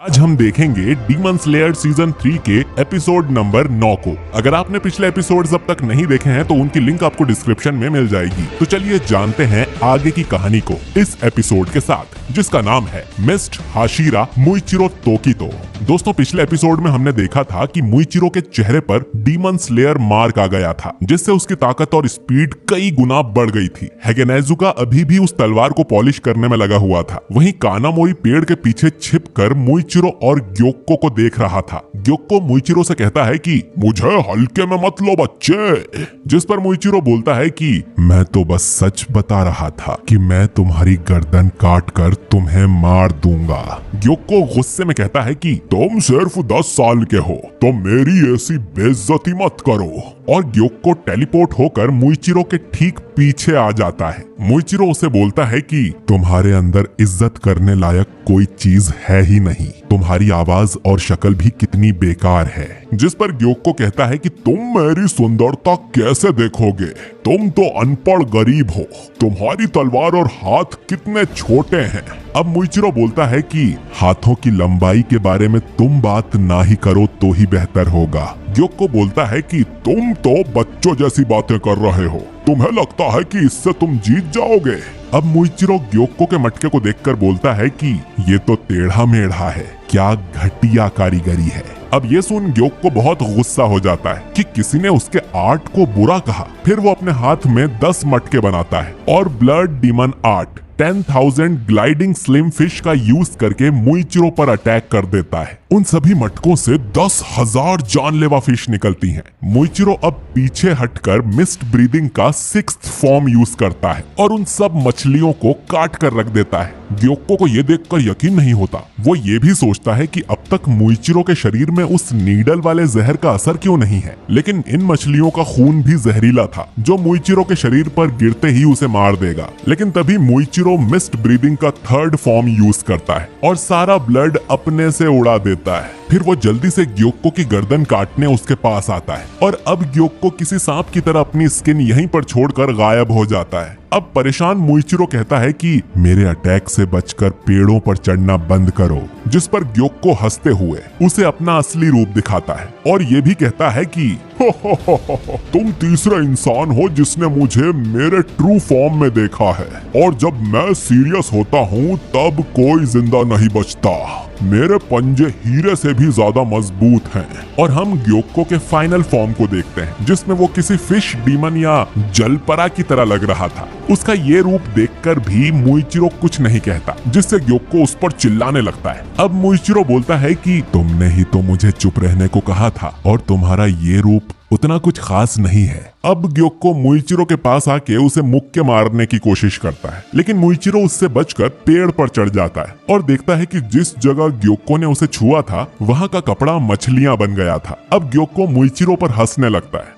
आज हम देखेंगे डीमन स्लेयर सीजन 3 के एपिसोड नंबर 9 को। अगर आपने पिछले एपिसोड्स अब तक नहीं देखे हैं तो उनकी लिंक आपको डिस्क्रिप्शन में मिल जाएगी। तो चलिए जानते हैं आगे की कहानी को इस एपिसोड के साथ, जिसका नाम है मिस्ट हाशिरा मुइचिरो तोकितो। दोस्तों, पिछले एपिसोड में हमने देखा था कि मुइचिरो के चेहरे पर डीमन स्लेयर मार्क आ गया था, जिससे उसकी ताकत और स्पीड कई गुना बढ़ गई थी। हैगेनेजुका अभी भी उस तलवार को पॉलिश करने में लगा हुआ था। वहीं कानामोरी पेड़ के पीछे छिपकर मुइचिरो और ग्योक्को को देख रहा था। ग्योक्को मुइचिरो से कहता है कि मुझे हल्के में मत लो बच्चे, जिस पर मुइचिरो बोलता है कि मैं तो बस सच बता रहा था कि मैं तुम्हारी गर्दन काट कर तुम्हें मार दूंगा। ग्योक्को गुस्से में कहता है कि तुम सिर्फ 10 साल के हो तो मेरी ऐसी बेइज्जती मत करो, और ग्योक्को टेलीपोर्ट होकर मुइचिरो के ठीक पीछे आ जाता है। मुइचिरो उसे बोलता है कि तुम्हारे अंदर इज्जत करने लायक कोई चीज है ही नहीं, तुम्हारी आवाज और शक्ल भी कितनी बेकार है। जिस पर ग्योक्को कहता है कि तुम मेरी सुंदरता कैसे देखोगे, तुम तो अनपढ़ गरीब हो, तुम्हारी तलवार और हाथ कितने छोटे हैं। अब मुइचिरो बोलता है कि हाथों की लंबाई के बारे में तुम बात ना ही करो तो ही बेहतर होगा। ग्योक्को बोलता है कि तुम तो बच्चों जैसी बातें कर रहे हो, तुम्हें लगता है कि इससे तुम जीत जाओगे। अब मुइचिरो ग्योक्को के मटके को देखकर बोलता है कि ये तो टेढ़ा मेढ़ा है, क्या घटिया कारीगरी है। अब ये सुन ग्योक्को बहुत गुस्सा हो जाता है कि किसी ने उसके आर्ट को बुरा कहा। फिर वो अपने हाथ में 10 मटके बनाता है और blood demon art 10,000 gliding slim fish का यूज करके मुइचिरो पर अटैक कर देता है। उन सभी मटकों से 10,000 जानलेवा फिश निकलती हैं। मुइचिरो अब पीछे हटकर मिस्ट ब्रीदिंग का 6th फॉर्म यूज करता है और उन सब मछलियों को काट कर रख देता है। ग्योक्को को ये देखकर यकीन नहीं होता। वो ये भी सोचता है कि अब तक मुइचिरो के शरीर में उस नीडल वाले जहर का असर क्यों नहीं है, लेकिन इन मछलियों का खून भी जहरीला था जो मुइचिरो के शरीर पर गिरते ही उसे मार देगा। लेकिन तभी मुइचिरो मिस्ट ब्रीदिंग का 3rd फॉर्म यूज करता है और सारा ब्लड अपने से उड़ा देता है। फिर वो जल्दी से ग्योक्को की गर्दन काटने उसके पास आता है और अब ग्योक्को किसी सांप की तरह अपनी स्किन यहीं पर छोड़कर गायब हो जाता है। अब परेशान मुइचिरो कहता है कि मेरे अटैक से बचकर पेड़ों पर चढ़ना बंद करो, जिस पर ग्योक्को हंसते हुए उसे अपना असली रूप दिखाता है और ये भी कहता है कि तुम तीसरा इंसान हो जिसने मुझे मेरे ट्रू फॉर्म में देखा है, और जब मैं सीरियस होता हूँ तब कोई जिंदा नहीं बचता। मेरे पंजे हीरे से भी ज्यादा मजबूत हैं। और हम ग्योक्को के फाइनल फॉर्म को देखते हैं, जिसमें वो किसी फिश डीमन या जलपरा की तरह लग रहा था। उसका ये रूप देखकर भी मुइचिरो कुछ नहीं कहता, जिससे ग्योक्को उस पर चिल्लाने लगता है। अब मुइचिरो बोलता है कि तुमने ही तो मुझे चुप रहने को कहा था और तुम्हारा ये रूप उतना कुछ खास नहीं है। अब ग्योक्को मुइचिरो के पास आके उसे मुक्के मारने की कोशिश करता है, लेकिन मुइचिरो उससे बचकर पेड़ पर चढ़ जाता है और देखता है कि जिस जगह ग्योक्को ने उसे छुआ था वहाँ का कपड़ा मछलियाँ बन गया था। अब ग्योक्को मुइचिरो पर हंसने लगता है।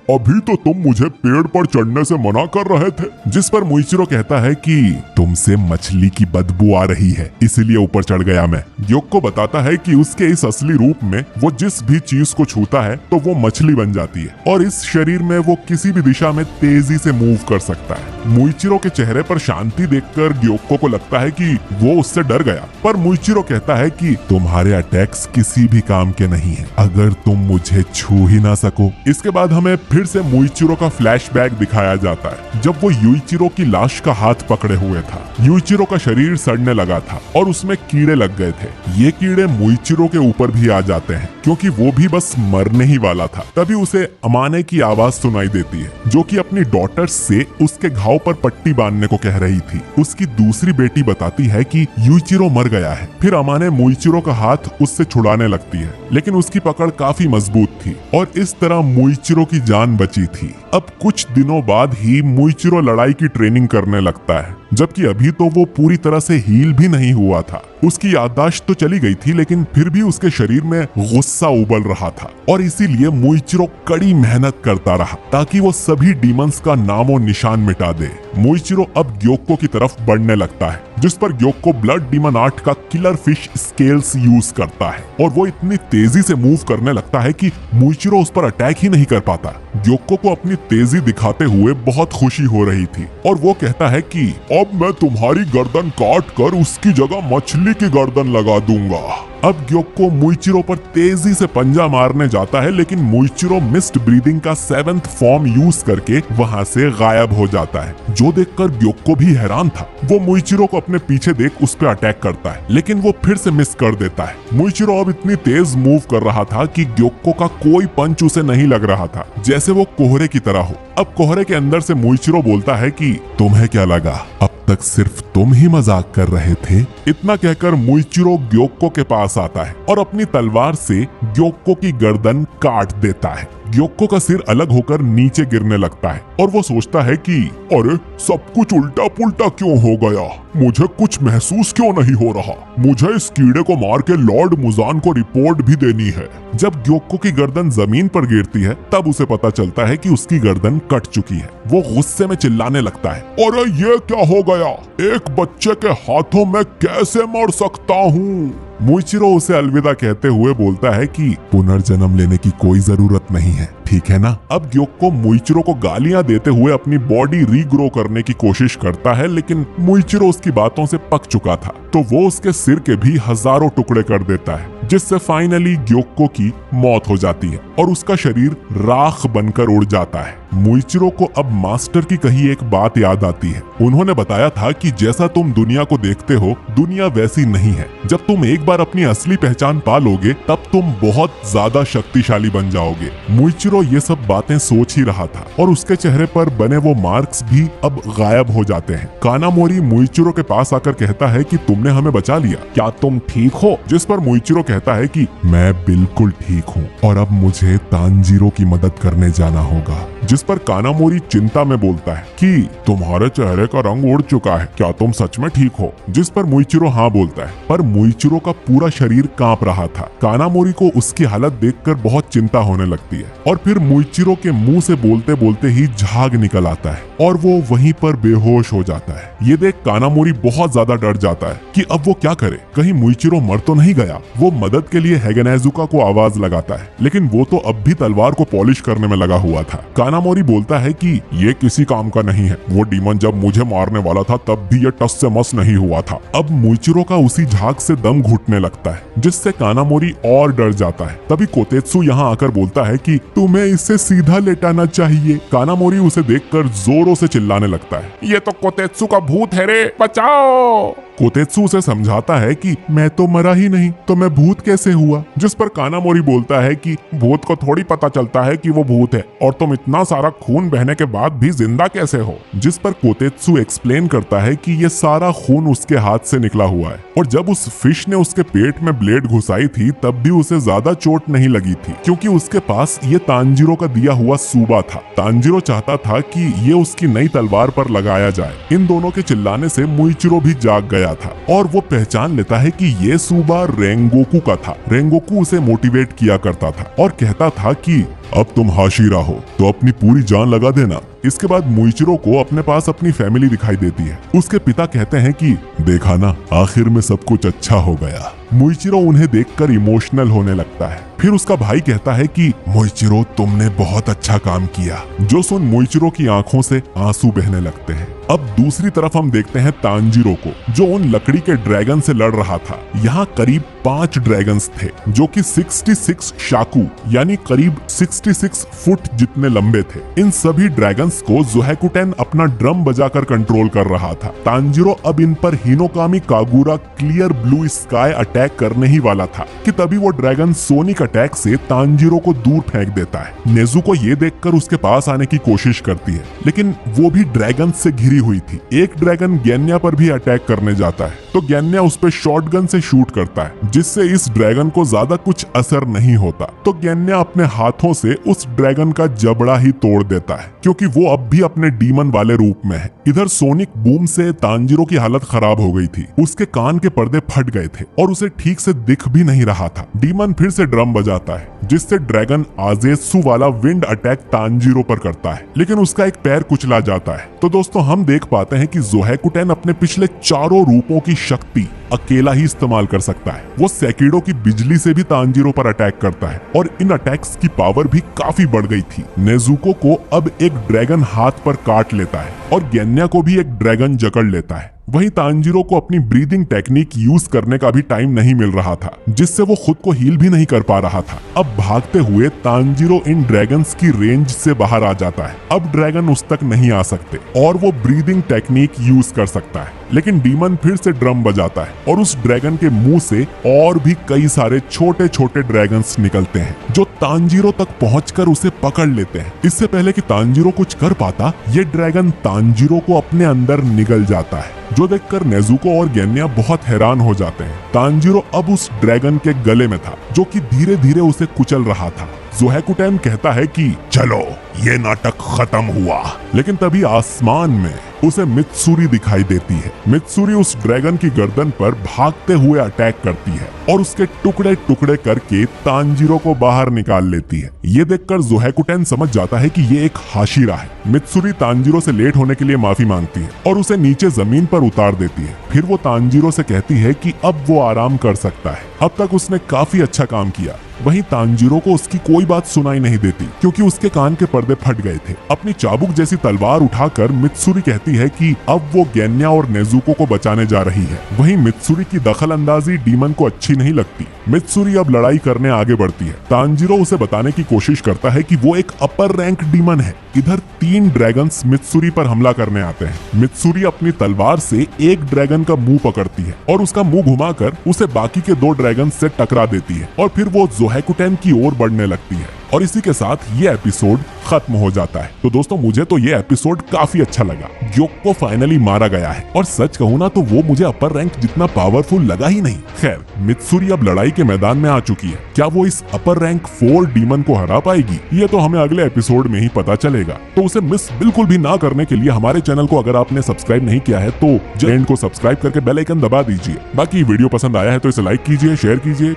अभी तो तुम मुझे पेड़ पर चढ़ने से मना कर रहे थे। जिस पर मुइचिरो कहता है कि तुमसे मछली की बदबू आ रही है, इसीलिए ऊपर चढ़ गया मैं। ग्योक्को बताता है कि उसके इस असली रूप में वो जिस भी चीज को छूता है तो वो मछली बन जाती है और इस शरीर में वो किसी भी दिशा में तेजी से मूव कर सकता है। मुइचिरो के चेहरे पर शांति देखकर ग्योक्को को लगता है कि वो उससे डर गया, पर मुइचिरो कहता है कि तुम्हारे अटैक्स किसी भी काम के नहीं है अगर तुम मुझे छू ही ना सको। इसके बाद हमें फिर से मुइचिरो का फ्लैशबैक दिखाया जाता है, जब वो युइचिरो की लाश का हाथ पकड़े हुए था। युइचिरो का शरीर सड़ने लगा था और उसमें कीड़े लग गए थे। ये कीड़े मुइचिरो के ऊपर भी आ जाते हैं क्योंकि वो भी बस मरने ही वाला था। तभी उसे अमाने की आवाज सुनाई देती है, जो कि अपनी डॉटर से उसके घाव पर पट्टी बांधने को कह रही थी। उसकी दूसरी बेटी बताती है कि युइचिरो मर गया है। फिर अमाने मुइचिरो का हाथ उससे छुड़ाने लगती है, लेकिन उसकी पकड़ काफी मजबूत थी और इस तरह मुइचिरो की जान बची थी। अब कुछ दिनों बाद ही मुइचिरो लड़ाई की ट्रेनिंग करने लगता है, जबकि अभी तो वो पूरी तरह से हील भी नहीं हुआ था। उसकी याददाश्त तो चली गई थी, लेकिन फिर भी उसके शरीर में गुस्सा उबल रहा था और इसीलिए मुइचिरो कड़ी मेहनत करता रहा ताकि वो सभी डीमंस का नामो निशान मिटा दे। मुइचिरो अब ग्योको की तरफ बढ़ने लगता है, जिस पर ग्योको ब्लड डीमन आर्ट का किलर फिश स्केल्स यूज करता है और वो इतनी तेजी से मूव करने लगता है कि मुइचिरो उस पर अटैक ही नहीं कर पाता। ग्योको को अपनी तेजी दिखाते हुए बहुत खुशी हो रही थी और वो कहता है कि अब मैं तुम्हारी गर्दन काट कर उसकी जगह मछली की गर्दन लगा दूंगा। अब ग्योको मुइचिरो पर तेजी से पंजा मारने जाता है, लेकिन मुइचिरो मिस्ट ब्रीदिंग का 7th फॉर्म यूज करके वहां से गायब हो जाता है, जो देखकर ग्योको भी हैरान था। वो मुइचिरो को अपने पीछे देख उस पर अटैक करता है, लेकिन वो फिर से मिस कर देता है। मुइचिरो अब इतनी तेज मूव कर रहा था कि ग्योको का कोई पंच उसे नहीं लग रहा था, जैसे वो कोहरे की तरह हो। अब कोहरे के अंदर से मुइचिरो बोलता है कि तुम्हें क्या लगा, अब तक सिर्फ तुम ही मजाक कर रहे थे। इतना कहकर मुइचिरो ग्योको के पास आता है और अपनी तलवार से ग्योको की गर्दन काट देता है। ग्योको का सिर अलग होकर नीचे गिरने लगता है और वो सोचता है कि अरे सब कुछ उल्टा पुल्टा क्यों हो गया, मुझे कुछ महसूस क्यों नहीं हो रहा, मुझे इस कीड़े को मार के लॉर्ड मुजान को रिपोर्ट भी देनी है। जब ग्योको की गर्दन जमीन पर गिरती है तब उसे पता चलता है कि उसकी गर्दन कट चुकी है। वो गुस्से में चिल्लाने लगता है, अरे ये क्या हो गया, एक बच्चे के हाथों में कैसे मर सकता हूँ। मुइचिरो उसे अलविदा कहते हुए बोलता है कि पुनर्जन्म लेने की कोई जरूरत नहीं है, ठीक है ना। अब ग्योको मुइचिरो को गालियां देते हुए अपनी बॉडी रीग्रो करने की कोशिश करता है, लेकिन मुइचिरो उसकी बातों से पक चुका था, तो वो उसके सिर के भी हजारों टुकड़े कर देता है, जिससे फाइनली ग्योको की मौत हो जाती है और उसका शरीर राख बनकर उड़ जाता है। मुइचिरो को अब मास्टर की कही एक बात याद आती है। उन्होंने बताया था कि जैसा तुम दुनिया को देखते हो, दुनिया वैसी नहीं है। जब तुम एक बार अपनी असली पहचान पा लोगे तब तुम बहुत ज्यादा शक्तिशाली बन जाओगे। मुइचिरो ये सब बातें सोच ही रहा था और उसके चेहरे पर बने वो मार्क्स भी अब गायब हो जाते हैं। कानामोरी मुइचिरो के पास आकर कहता है कि तुमने हमें बचा लिया, क्या तुम ठीक हो? जिस पर मुइचिरो कहता है कि मैं बिल्कुल ठीक हूँ और अब मुझे तांजीरो की मदद करने जाना होगा। जिस पर कानामोरी चिंता में बोलता है कि तुम्हारे चेहरे का रंग उड़ चुका है, क्या तुम सच में ठीक हो? जिस पर मुइचिरो हाँ बोलता है, पर मुइचिरो का पूरा शरीर कांप रहा था। कानामोरी को उसकी हालत देखकर बहुत चिंता होने लगती है और फिर मुइचिरो के मुंह से बोलते बोलते ही झाग निकल आता है और वो वहीं पर बेहोश हो जाता है। ये देख कानामोरी बहुत ज्यादा डर जाता है कि अब वो क्या करे, कहीं मुइचिरो मर तो नहीं गया। वो मदद के लिए हैगेनेजुका को आवाज लगाता है, लेकिन वो तो अब भी तलवार को पॉलिश करने में लगा हुआ था। कानामोरी बोलता है कि ये किसी काम का नहीं है, वो डीमन जब मुझे मारने वाला था तब भी ये टस से मस नहीं हुआ था। अब मुइचिरो का उसी झाग से दम घुटने लगता है, जिससे कानामोरी और डर जाता है। तभी कोतेत्सु यहाँ आकर बोलता है कि तुम्हें इसे सीधा लेटाना चाहिए। कानामोरी उसे देखकर जोरों से चिल्लाने लगता है, ये तो कोतेत्सु का भूत है रे, बचाओ। कोतेत्सु उसे समझाता है कि मैं तो मरा ही नहीं, तो मैं भूत कैसे हुआ? जिस पर कानामोरी बोलता है कि भूत को थोड़ी पता चलता है कि वो भूत है, और तुम इतना सारा खून बहने के बाद भी जिंदा कैसे हो? जिस पर कोतेत्सु एक्सप्लेन करता है कि ये सारा खून उसके हाथ से निकला हुआ है और जब उस फिश ने उसके पेट में ब्लेड घुसाई थी तब भी उसे ज्यादा चोट नहीं लगी थी, क्योंकि उसके पास ये तांजीरो का दिया हुआ सूबा था। तांजीरो चाहता था कि ये उसकी नई तलवार पर लगाया जाए। इन दोनों के चिल्लाने से मुइचिरो भी जाग गया था और वो पहचान लेता है कि ये सूबा रेंगोकू का था। रेंगोकू उसे मोटिवेट किया करता था और कहता था कि अब तुम हाशिरा हो तो अपनी पूरी जान लगा देना। इसके बाद मुइचिरो को अपने पास अपनी फैमिली दिखाई देती है। उसके पिता कहते हैं कि देखा ना, आखिर में सब कुछ अच्छा हो गया। मुइचिरो उन्हें देखकर इमोशनल होने लगता है। फिर उसका भाई कहता है कि मुइचिरो तुमने बहुत अच्छा काम किया, जो सुन मुइचिरो की आंखों से आंसू बहने लगते हैं। अब दूसरी तरफ हम देखते हैं तांजीरो को, जो उन लकड़ी के ड्रैगन से लड़ रहा था। यहाँ करीब 5 ड्रैगन्स थे जो कि 66 शाकू यानी करीब 66 फुट जितने लंबे थे। इन सभी ड्रैगन्स को ज़ोहेकुटेन अपना ड्रम बजाकर कंट्रोल कर रहा था। तांजीरो अब इन पर Hinokami Kagura clear blue sky attack करने ही वाला था कि तभी वो ड्रैगन सोनिक अटैक से तांजीरो को दूर फेंक देता है। नेजुको ये देखकर उसके पास आने की कोशिश करती है, लेकिन वो भी ड्रैगन से घिरी हुई थी। एक ड्रैगन गेन्या पर भी अटैक करने जाता है, तो गेन्या उस पे शॉटगन से शूट करता है, जिससे इस ड्रैगन को ज्यादा कुछ असर नहीं होता। तो गेन्या अपने हाथों से उस ड्रैगन का जबड़ा ही तोड़ देता है, क्योंकि वो अब भी अपने डीमन वाले रूप में है। इधर सोनिक बूम से तांजीरो की हालत खराब हो गई थी, उसके कान के पर्दे फट गए थे और उसे ठीक से दिख भी नहीं रहा था। डीमन फिर से ड्रम बजाता है, जिससे ड्रैगन आजेत्सु वाला विंड अटैक तांजीरो पर करता है, लेकिन उसका एक पैर कुचला जाता है। तो दोस्तों हम देख पाते हैं कि जोहेकुटेन अपने पिछले चारों रूपों की शक्ति अकेला ही इस्तेमाल कर सकता है। वो सेकिडो की बिजली से भी तांजीरो पर अटैक करता है और इन अटैक्स की पावर भी काफी बढ़ गई थी। नेजुको को अब एक ड्रैगन हाथ पर काट लेता है और गेन्या को भी एक ड्रैगन जकड़ लेता है। वहीं तांजीरो को अपनी ब्रीदिंग टेक्निक यूज करने का भी टाइम नहीं मिल रहा था, जिससे वो खुद को हील भी नहीं कर पा रहा था। अब भागते हुए तांजीरो इन ड्रैगन्स की रेंज से बाहर आ जाता है। अब ड्रैगन उस तक नहीं आ सकते और वो ब्रीदिंग टेक्निक यूज कर सकता है। लेकिन डीमन फिर से ड्रम बजाता है और उस ड्रैगन के मुंह से और भी कई सारे छोटे छोटे ड्रैगन्स निकलते हैं, जो तांजीरो तक पहुंचकर उसे पकड़ लेते हैं। इससे पहले कि तांजीरो कुछ कर पाता, ये ड्रैगन तांजीरो को अपने अंदर निगल जाता है, जो देखकर नेजुको और गेन्या बहुत हैरान हो जाते हैं। तांजीरो अब उस ड्रैगन के गले में था, जो कि धीरे धीरे उसे कुचल रहा था। जोहेकुटेन कहता है कि चलो ये नाटक खत्म हुआ, लेकिन तभी आसमान में उसे मित्सुरी दिखाई देती है। मित्सुरी उस ड्रैगन की गर्दन पर भागते हुए अटैक करती है और उसके टुकड़े टुकड़े करके तांजीरो को बाहर निकाल लेती है। ये देखकर जोहेकुटेन समझ जाता है कि ये एक हाशिरा है। मित्सुरी तांजीरो से लेट होने के लिए माफी मांगती है और उसे नीचे जमीन पर उतार देती है। फिर वो तांजीरो से कहती है कि अब वो आराम कर सकता है, अब तक उसने काफी अच्छा काम किया। वहीं तांजीरो को उसकी कोई बात सुनाई नहीं देती, क्योंकि उसके कान के पर्दे फट गए थे। अपनी चाबुक जैसी तलवार उठाकर मित्सुरी कहती है कि अब वो गेन्या और नेजुको को बचाने जा रही है। वहीं मित्सुरी की दखल अंदाजी डीमन को अच्छी नहीं लगती। मित्सुरी अब लड़ाई करने आगे बढ़ती है। तांजीरो उसे बताने की कोशिश करता है कि वो एक अपर रैंक डीमन है। इधर 3 ड्रैगन्स मित्सुरी पर हमला करने आते हैं। मित्सुरी अपनी तलवार से एक ड्रैगन का मुंह पकड़ती है और उसका मुंह घुमाकर उसे बाकी के 2 ड्रैगन से टकरा देती है और फिर वो जोहेकुटेन की ओर बढ़ने लगती है। और इसी के साथ ये एपिसोड खत्म हो जाता है। तो दोस्तों मुझे तो ये एपिसोड काफी अच्छा लगा। ग्योक को फाइनली मारा गया है और सच कहूँ ना तो वो मुझे अपर रैंक जितना पावरफुल लगा ही नहीं। खैर, मित्सुरी अब लड़ाई के मैदान में आ चुकी है। क्या वो इस अपर रैंक 4 डीमन को हरा पाएगी, ये तो हमें अगले एपिसोड में ही पता चलेगा। तो उसे मिस बिल्कुल भी ना करने के लिए हमारे चैनल को अगर आपने सब्सक्राइब नहीं किया है तो चैनल को सब्सक्राइब करके बेल आइकन दबा दीजिए। बाकी वीडियो पसंद आया है तो इसे लाइक कीजिए, शेयर कीजिए।